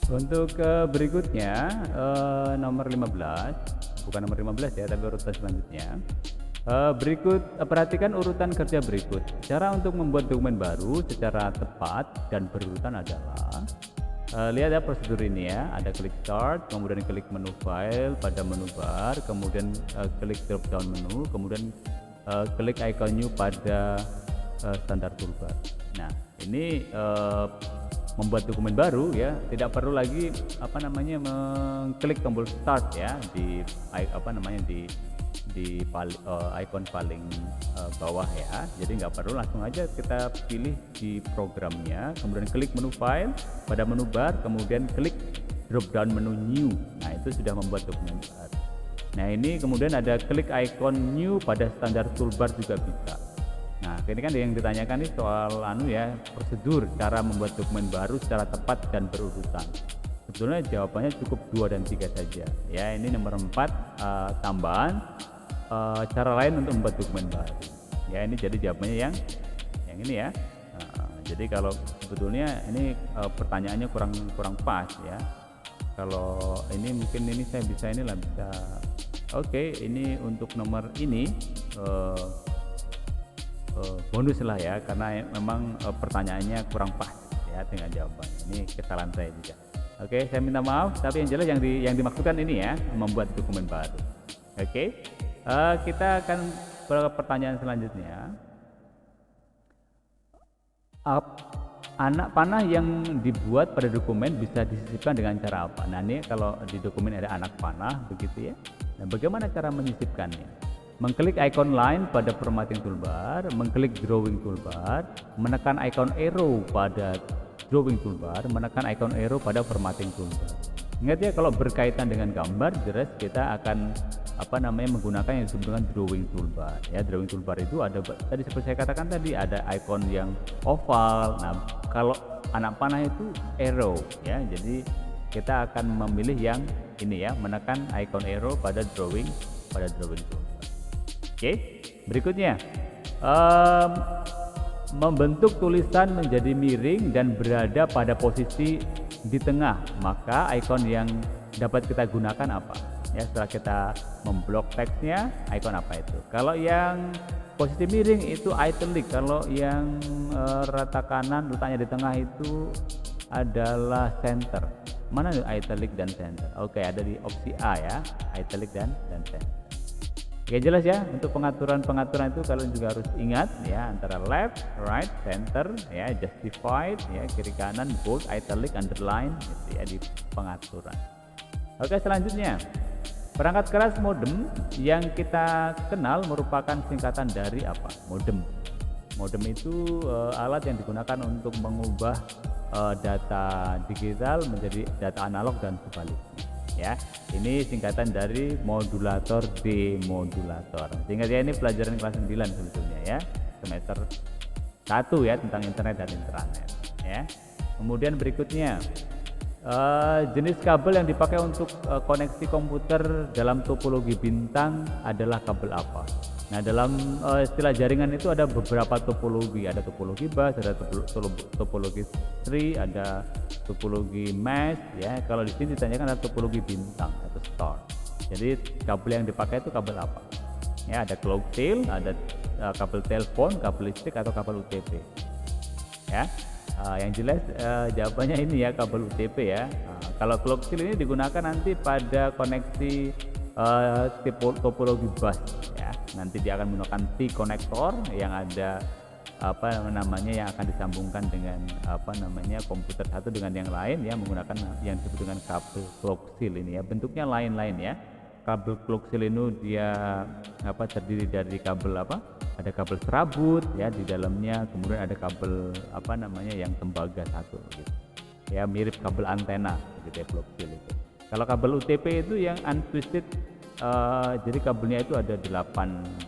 Untuk berikutnya nomor 15, bukan nomor 15 ya, tapi urutan selanjutnya. Perhatikan urutan kerja berikut. Cara untuk membuat dokumen baru secara tepat dan berurutan adalah lihat ya prosedur ini ya. Ada klik start, kemudian klik menu file pada menu bar, kemudian klik drop down menu, kemudian klik icon new pada standar toolbar. Nah, ini membuat dokumen baru ya, tidak perlu lagi mengklik tombol start ya di icon paling bawah ya. Jadi nggak perlu, langsung aja kita pilih di programnya, kemudian klik menu file pada menu bar, kemudian klik drop down menu new. Nah, itu sudah membuat dokumen baru. Nah, ini kemudian ada klik icon new pada standar toolbar juga bisa. Nah, ini kan yang ditanyakan nih soal prosedur cara membuat dokumen baru secara tepat dan berurutan. Sebetulnya jawabannya cukup 2 dan 3 saja. Ya, ini nomor 4 tambahan cara lain untuk membuat dokumen baru. Ya, ini jadi jawabannya yang ini ya. Jadi kalau sebetulnya ini pertanyaannya kurang pas ya. Kalau ini mungkin ini saya bisa Oke, ini untuk nomor ini bonus lah ya, karena memang pertanyaannya kurang pas ya dengan jawaban. Ini kesalahan saya juga. Oke, saya minta maaf, tapi yang jelas yang dimaksudkan ini ya, membuat dokumen baru. Oke, kita akan ke pertanyaan selanjutnya. Anak panah yang dibuat pada dokumen bisa disisipkan dengan cara apa? Nah, ini kalau di dokumen ada anak panah begitu ya. Nah, bagaimana cara menyisipkannya? Mengklik icon line pada formatting toolbar, mengklik drawing toolbar, menekan icon arrow pada drawing toolbar, menekan icon arrow pada formatting toolbar. Ingat ya, kalau berkaitan dengan gambar, jelas kita akan menggunakan yang disebut dengan drawing toolbar. Ya, drawing toolbar itu ada tadi seperti saya katakan tadi, ada icon yang oval. Nah, kalau anak panah itu arrow ya. Jadi kita akan memilih yang ini ya, menekan icon arrow pada drawing toolbar. Oke, berikutnya membentuk tulisan menjadi miring dan berada pada posisi di tengah, maka icon yang dapat kita gunakan apa? Ya, setelah kita memblok teksnya, icon apa itu? Kalau yang posisi miring itu italic, kalau yang rata kanan letaknya di tengah itu adalah center. Mana italic dan center? Oke, ada di opsi A ya, italic dan center. Oke, jelas ya, untuk pengaturan itu kalian juga harus ingat ya, antara left, right, center ya, justified ya, kiri kanan, bold, italic, underline gitu ya di pengaturan. Oke, selanjutnya perangkat keras modem yang kita kenal merupakan singkatan dari apa? Modem. Modem itu alat yang digunakan untuk mengubah data digital menjadi data analog dan sebaliknya. Ya, ini singkatan dari modulator demodulator. Sehingga ya, ini pelajaran kelas 9 sebetulnya ya, semester 1 ya, tentang internet dan intranet ya. Kemudian berikutnya jenis kabel yang dipakai untuk koneksi komputer dalam topologi bintang adalah kabel apa? Nah, dalam istilah jaringan itu ada beberapa topologi, ada topologi bus, ada topologi tree, ada topologi mesh ya. Kalau di sini ditanyakan ada topologi bintang atau star. Jadi kabel yang dipakai itu kabel apa? Ya, ada clock tail, ada kabel telepon, kabel listrik atau kabel UTP. Ya. Yang jelas jawabannya ini ya, kabel UTP ya. Kalau clock tail ini digunakan nanti pada koneksi topologi bus ya. Nanti dia akan menggunakan T konektor yang ada yang akan disambungkan dengan komputer satu dengan yang lain ya, menggunakan yang disebut dengan kabel coaxial ini ya. Bentuknya lain-lain ya. Kabel coaxial ini dia terdiri dari kabel ada kabel serabut ya di dalamnya, kemudian ada kabel yang tembaga satu gitu. Ya, mirip kabel antena gitu ya, coaxial itu. Kalau kabel UTP itu yang untwisted, jadi kabelnya itu ada 8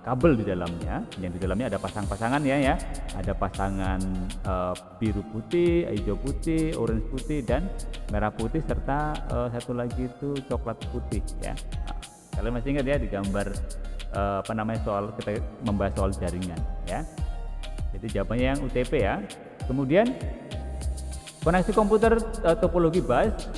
kabel di dalamnya, yang di dalamnya ada pasang-pasangan ya, ada pasangan biru putih, hijau putih, orange putih, dan merah putih, serta satu lagi itu coklat putih ya. Nah, kalian masih ingat ya di gambar soal kita membahas soal jaringan ya. Jadi jawabannya yang UTP ya. Kemudian Koneksi komputer topologi bus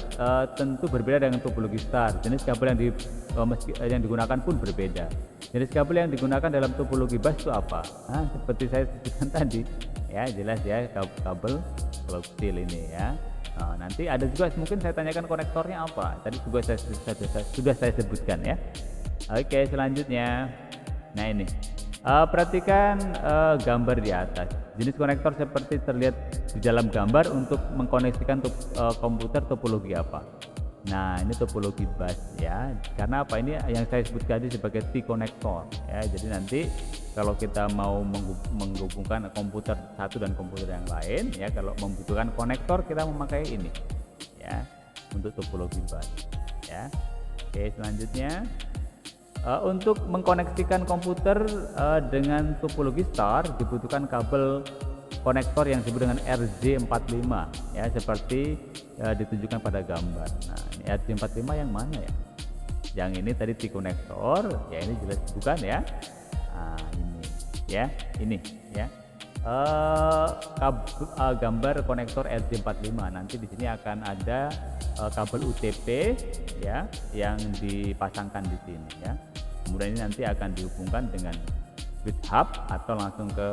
tentu berbeda dengan topologi star. Jenis kabel yang digunakan pun berbeda. Jenis kabel yang digunakan dalam topologi bus itu apa? Nah, seperti saya sebutkan tadi, ya jelas ya, kabel coaxial ini ya. Nanti ada juga mungkin saya tanyakan konektornya apa. Tadi juga sudah saya sebutkan ya. Oke, selanjutnya. Nah ini, perhatikan gambar di atas. Jenis konektor seperti terlihat di dalam gambar untuk mengkoneksikan komputer topologi apa? Nah ini topologi bus ya. Karena apa, ini yang saya sebut tadi sebagai T-konektor ya. Jadi nanti kalau kita mau menghubungkan komputer satu dan komputer yang lain ya, kalau membutuhkan konektor kita memakai ini ya untuk topologi bus ya. Oke, selanjutnya untuk mengkoneksikan komputer dengan topologi star dibutuhkan kabel konektor yang disebut dengan RJ45 ya, seperti ditunjukkan pada gambar. Nah ini RJ45 yang mana ya? Yang ini tadi T-konektor ya, ini jelas bukan ya. Nah ini ya, ini ya, gambar konektor RJ45. Nanti di sini akan ada kabel UTP ya yang dipasangkan di sini ya. Kemudian ini nanti akan dihubungkan dengan switch hub atau langsung ke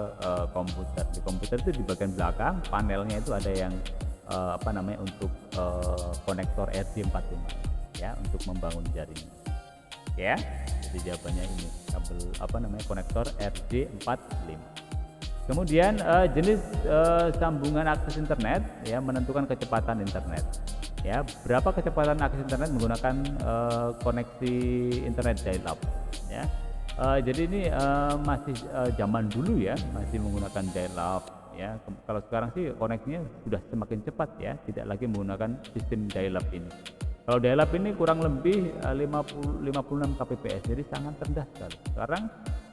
komputer. Di komputer itu di bagian belakang panelnya itu ada yang untuk konektor RJ45 ya, untuk membangun jaringan ya. Jadi jawabannya ini kabel konektor RJ45. Kemudian jenis sambungan akses internet ya, menentukan kecepatan internet ya. Berapa kecepatan akses internet menggunakan koneksi internet dial-up ya. Jadi ini masih zaman dulu ya, masih menggunakan dial-up ya. Kalau sekarang sih koneksinya sudah semakin cepat ya, tidak lagi menggunakan sistem dial-up ini. Kalau dial-up ini kurang lebih 56 kbps, jadi sangat rendah sekali. Sekarang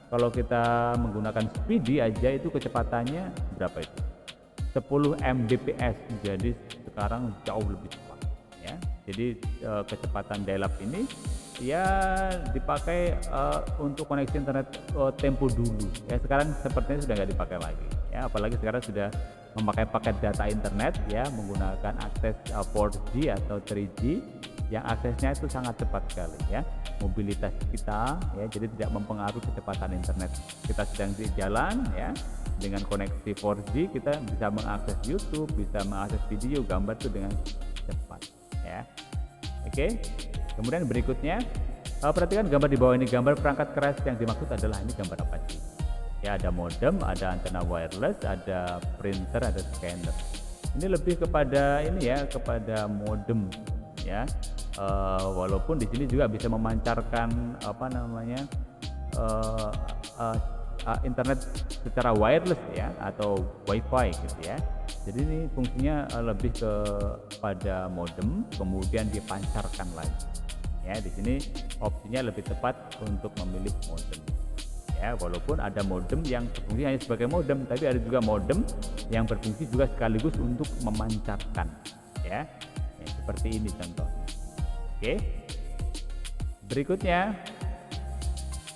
kalau kita menggunakan speedy aja itu kecepatannya berapa itu? 10 Mbps, jadi sekarang jauh lebih cepat ya. Jadi kecepatan dial-up ini ya dipakai untuk koneksi internet tempo dulu ya. Sekarang sepertinya sudah nggak dipakai lagi ya, apalagi sekarang sudah memakai paket data internet ya, menggunakan akses 4G atau 3G yang aksesnya itu sangat cepat sekali ya. Mobilitas kita ya, jadi tidak mempengaruhi kecepatan internet. Kita sedang di jalan ya, dengan koneksi 4G kita bisa mengakses YouTube, bisa mengakses video, gambar itu dengan cepat ya. Oke. Kemudian berikutnya, perhatikan gambar di bawah ini, gambar perangkat keras yang dimaksud adalah ini gambar apa sih? Ya, ada modem, ada antena wireless, ada printer, ada scanner. Ini lebih kepada ini ya, kepada modem ya. Walaupun di sini juga bisa memancarkan internet secara wireless ya, atau wifi gitu ya. Jadi ini fungsinya lebih kepada modem, kemudian dipancarkan lagi. Ya, di sini opsinya lebih tepat untuk memilih modem. Ya, walaupun ada modem yang berfungsi hanya sebagai modem, tapi ada juga modem yang berfungsi juga sekaligus untuk memancarkan. Ya, seperti ini contohnya. Oke. Berikutnya,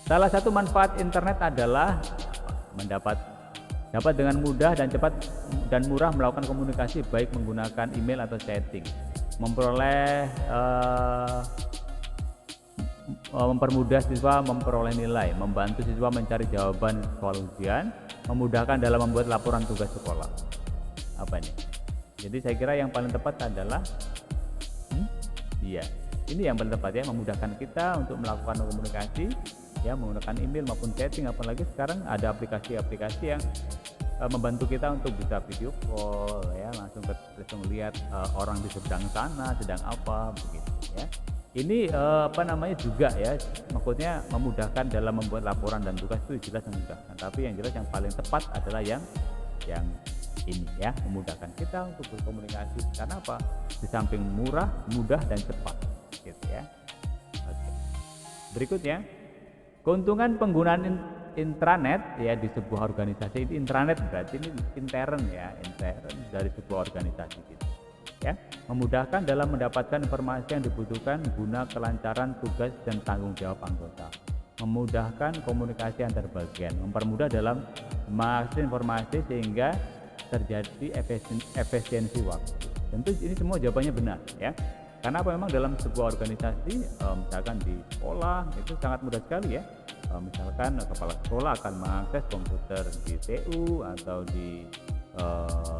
salah satu manfaat internet adalah dapat dengan mudah dan cepat dan murah melakukan komunikasi, baik menggunakan email atau chatting, mempermudah siswa memperoleh nilai, membantu siswa mencari jawaban soal ujian, memudahkan dalam membuat laporan tugas sekolah. Apa ini? Jadi saya kira yang paling tepat adalah ini yang paling tepat ya, memudahkan kita untuk melakukan komunikasi ya, menggunakan email maupun chatting. Apalagi sekarang ada aplikasi-aplikasi yang membantu kita untuk bisa video call ya, langsung melihat orang di seberang sana sedang apa begitu ya. Ini juga ya, maksudnya memudahkan dalam membuat laporan dan tugas itu jelas memudahkan. Tapi yang jelas yang paling tepat adalah yang ini ya, memudahkan kita untuk berkomunikasi. Karena apa? Di samping murah, mudah dan cepat, gitu ya. Oke. Berikutnya, keuntungan penggunaan intranet ya di sebuah organisasi. Intranet berarti ini intern ya, intern dari sebuah organisasi gitu. Ya, memudahkan dalam mendapatkan informasi yang dibutuhkan guna kelancaran tugas dan tanggung jawab anggota, memudahkan komunikasi antar bagian, mempermudah dalam mengakses informasi sehingga terjadi efisiensi waktu. Tentu ini semua jawabannya benar ya. Karena apa, memang dalam sebuah organisasi, misalkan di sekolah itu sangat mudah sekali ya. Misalkan kepala sekolah akan mengakses komputer di TU atau di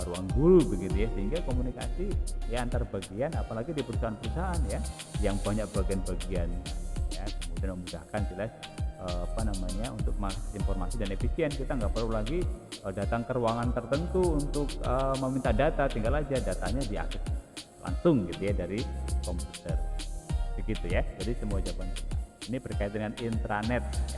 ruang guru begitu ya, sehingga komunikasi ya antar bagian, apalagi di perusahaan-perusahaan ya yang banyak bagian-bagian ya, kemudian memudahkan jelas untuk mengakses informasi dan efisien. Kita nggak perlu lagi datang ke ruangan tertentu untuk meminta data, tinggal aja datanya diakses langsung gitu ya dari komputer begitu ya. Jadi semua jawaban ini berkaitan dengan intranet ya.